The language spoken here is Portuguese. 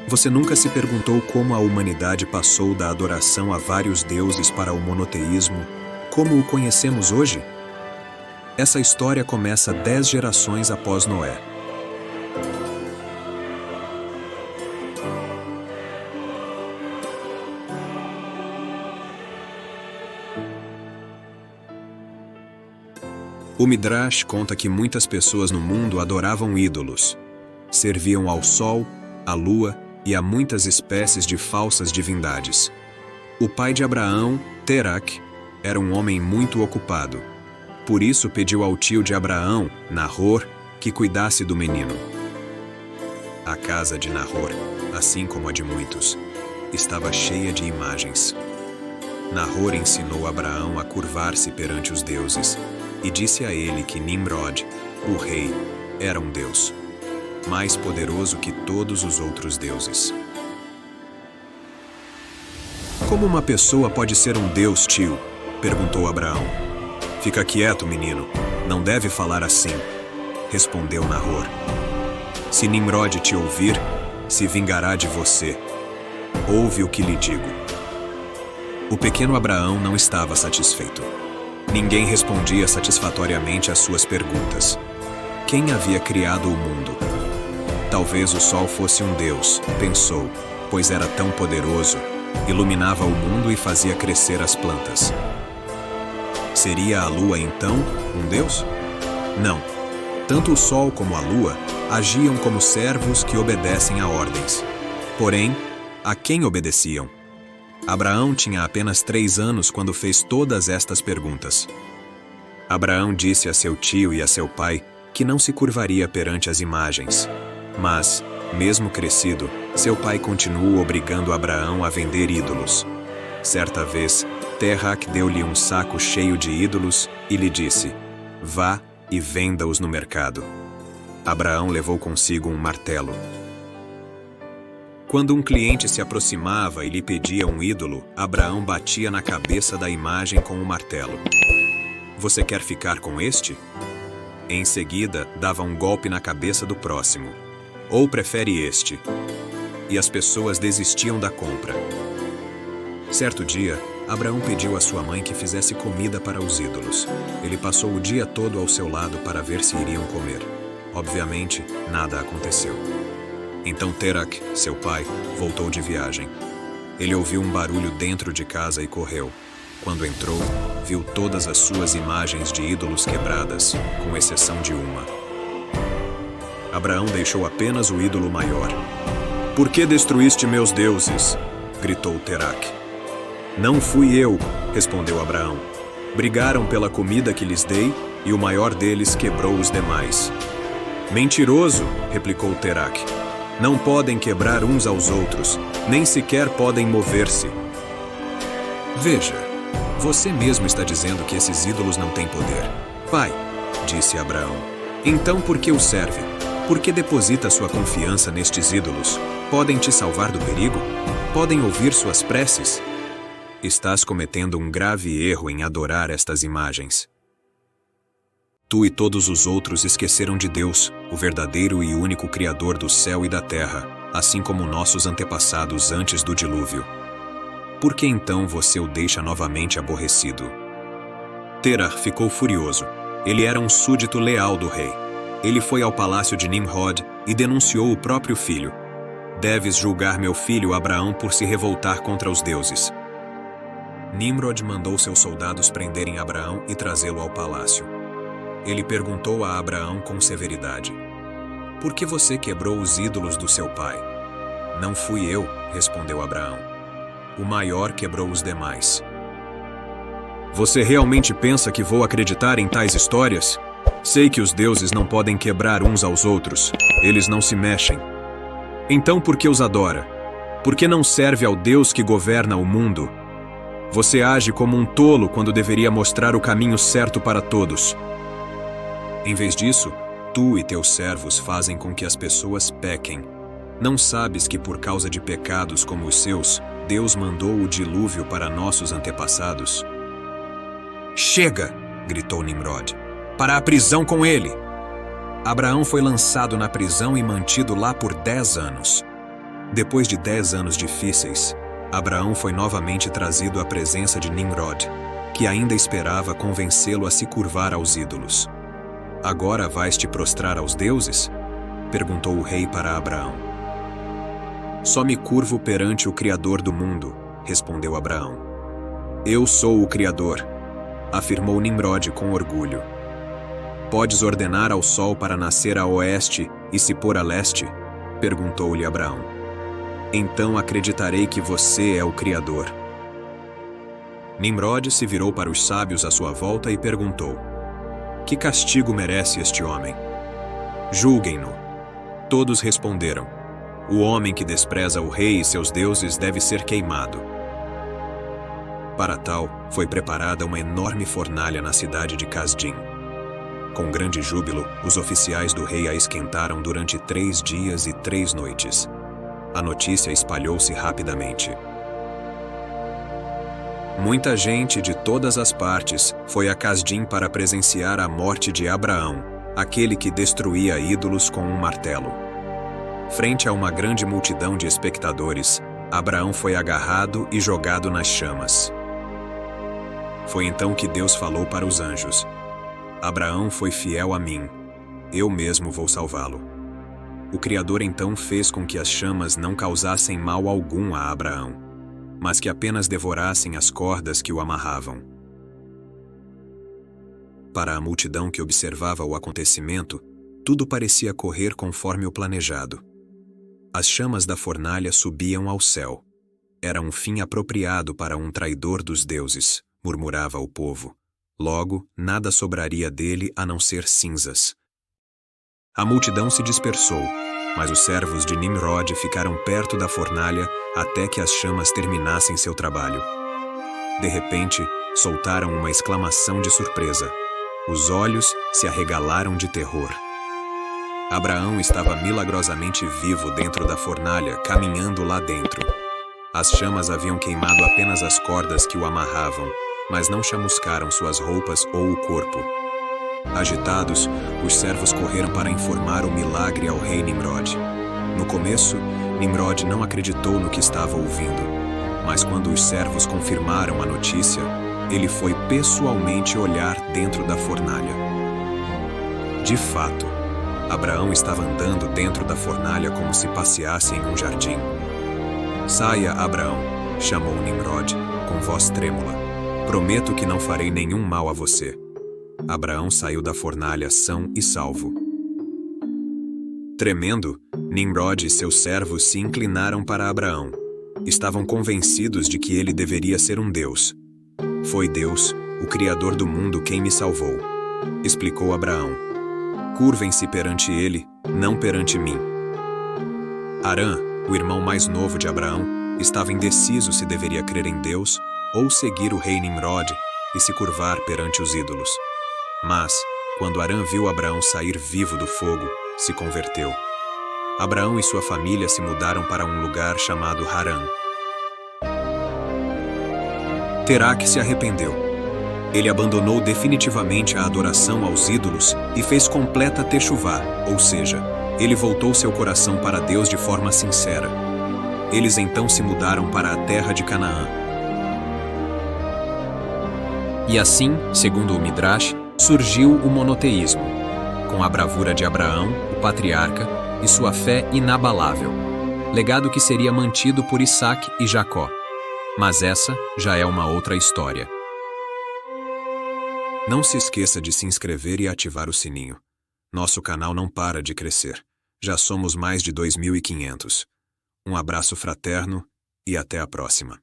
Você nunca se perguntou como a humanidade passou da adoração a vários deuses para o monoteísmo, como o conhecemos hoje? Essa história começa 10 gerações após Noé. O Midrash conta que muitas pessoas no mundo adoravam ídolos. Serviam ao sol, à lua e a muitas espécies de falsas divindades. O pai de Abraão, Terak, era um homem muito ocupado. Por isso pediu ao tio de Abraão, Nahor, que cuidasse do menino. A casa de Nahor, assim como a de muitos, estava cheia de imagens. Nahor ensinou Abraão a curvar-se perante os deuses e disse a ele que Nimrod, o rei, era um deus, mais poderoso que todos os outros deuses. Como uma pessoa pode ser um deus, tio? Perguntou Abraão. Fica quieto, menino. Não deve falar assim, respondeu Nahor. Se Nimrod te ouvir, se vingará de você. Ouve o que lhe digo. O pequeno Abraão não estava satisfeito. Ninguém respondia satisfatoriamente às suas perguntas. Quem havia criado o mundo? Talvez o sol fosse um deus, pensou, pois era tão poderoso, iluminava o mundo e fazia crescer as plantas. Seria a lua, então, um deus? Não. Tanto o sol como a lua agiam como servos que obedecem a ordens. Porém, a quem obedeciam? Abraão tinha apenas 3 anos quando fez todas estas perguntas. Abraão disse a seu tio e a seu pai que não se curvaria perante as imagens. Mas, mesmo crescido, seu pai continuou obrigando Abraão a vender ídolos. Certa vez, Terak deu-lhe um saco cheio de ídolos e lhe disse: vá e venda-os no mercado. Abraão levou consigo um martelo. Quando um cliente se aproximava e lhe pedia um ídolo, Abraão batia na cabeça da imagem com o martelo. Você quer ficar com este? Em seguida, dava um golpe na cabeça do próximo. Ou prefere este? E as pessoas desistiam da compra. Certo dia, Abraão pediu à sua mãe que fizesse comida para os ídolos. Ele passou o dia todo ao seu lado para ver se iriam comer. Obviamente, nada aconteceu. Então Terak, seu pai, voltou de viagem. Ele ouviu um barulho dentro de casa e correu. Quando entrou, viu todas as suas imagens de ídolos quebradas, com exceção de uma. Abraão deixou apenas o ídolo maior. Por que destruíste meus deuses? Gritou Terak. Não fui eu, respondeu Abraão. Brigaram pela comida que lhes dei e o maior deles quebrou os demais. Mentiroso, replicou Terak. Não podem quebrar uns aos outros, nem sequer podem mover-se. Veja, você mesmo está dizendo que esses ídolos não têm poder. Pai, disse Abraão, então por que os serve? Por que deposita sua confiança nestes ídolos? Podem te salvar do perigo? Podem ouvir suas preces? Estás cometendo um grave erro em adorar estas imagens. Tu e todos os outros esqueceram de Deus, o verdadeiro e único Criador do céu e da terra, assim como nossos antepassados antes do dilúvio. Por que então você o deixa novamente aborrecido? Terah ficou furioso. Ele era um súdito leal do rei. Ele foi ao palácio de Nimrod e denunciou o próprio filho. Deves julgar meu filho Abraão por se revoltar contra os deuses. Nimrod mandou seus soldados prenderem Abraão e trazê-lo ao palácio. Ele perguntou a Abraão com severidade: por que você quebrou os ídolos do seu pai? Não fui eu, respondeu Abraão. O maior quebrou os demais. Você realmente pensa que vou acreditar em tais histórias? Sei que os deuses não podem quebrar uns aos outros. Eles não se mexem. Então por que os adora? Por que não serve ao Deus que governa o mundo? Você age como um tolo quando deveria mostrar o caminho certo para todos. Em vez disso, tu e teus servos fazem com que as pessoas pequem. Não sabes que por causa de pecados como os seus, Deus mandou o dilúvio para nossos antepassados? Chega! Gritou Nimrod. Para a prisão com ele! Abraão foi lançado na prisão e mantido lá por 10 anos. Depois de 10 anos difíceis, Abraão foi novamente trazido à presença de Nimrod, que ainda esperava convencê-lo a se curvar aos ídolos. Agora vais te prostrar aos deuses? Perguntou o rei para Abraão. Só me curvo perante o Criador do mundo, respondeu Abraão. Eu sou o Criador, afirmou Nimrod com orgulho. Podes ordenar ao sol para nascer a oeste e se pôr a leste? Perguntou-lhe Abraão. Então acreditarei que você é o Criador. Nimrod se virou para os sábios à sua volta e perguntou: Que castigo merece este homem? Julguem-no. Todos responderam: O homem que despreza o rei e seus deuses deve ser queimado. Para tal, foi preparada uma enorme fornalha na cidade de Casdim. Com grande júbilo, os oficiais do rei a esquentaram durante 3 dias e 3 noites. A notícia espalhou-se rapidamente. Muita gente de todas as partes foi a Casdim para presenciar a morte de Abraão, aquele que destruía ídolos com um martelo. Frente a uma grande multidão de espectadores, Abraão foi agarrado e jogado nas chamas. Foi então que Deus falou para os anjos: Abraão foi fiel a mim, eu mesmo vou salvá-lo. O Criador então fez com que as chamas não causassem mal algum a Abraão, mas que apenas devorassem as cordas que o amarravam. Para a multidão que observava o acontecimento, tudo parecia correr conforme o planejado. As chamas da fornalha subiam ao céu. Era um fim apropriado para um traidor dos deuses, murmurava o povo. Logo, nada sobraria dele a não ser cinzas. A multidão se dispersou, mas os servos de Nimrod ficaram perto da fornalha até que as chamas terminassem seu trabalho. De repente, soltaram uma exclamação de surpresa. Os olhos se arregalaram de terror. Abraão estava milagrosamente vivo dentro da fornalha, caminhando lá dentro. As chamas haviam queimado apenas as cordas que o amarravam, mas não chamuscaram suas roupas ou o corpo. Agitados, os servos correram para informar o milagre ao rei Nimrod. No começo, Nimrod não acreditou no que estava ouvindo, mas quando os servos confirmaram a notícia, ele foi pessoalmente olhar dentro da fornalha. De fato, Abraão estava andando dentro da fornalha como se passeasse em um jardim. Saia, Abraão, chamou Nimrod, com voz trêmula. Prometo que não farei nenhum mal a você. Abraão saiu da fornalha são e salvo. Tremendo, Nimrod e seus servos se inclinaram para Abraão. Estavam convencidos de que ele deveria ser um deus. Foi Deus, o Criador do mundo, quem me salvou, explicou Abraão. Curvem-se perante ele, não perante mim. Harã, o irmão mais novo de Abraão, estava indeciso se deveria crer em Deus ou seguir o rei Nimrod e se curvar perante os ídolos. Mas, quando Harã viu Abraão sair vivo do fogo, se converteu. Abraão e sua família se mudaram para um lugar chamado Harã. Teraque se arrependeu. Ele abandonou definitivamente a adoração aos ídolos e fez completa techuvá, ou seja, ele voltou seu coração para Deus de forma sincera. Eles então se mudaram para a terra de Canaã. E assim, segundo o Midrash, surgiu o monoteísmo, com a bravura de Abraão, o patriarca, e sua fé inabalável, legado que seria mantido por Isaac e Jacó. Mas essa já é uma outra história. Não se esqueça de se inscrever e ativar o sininho. Nosso canal não para de crescer. Já somos mais de 2.500. Um abraço fraterno e até a próxima.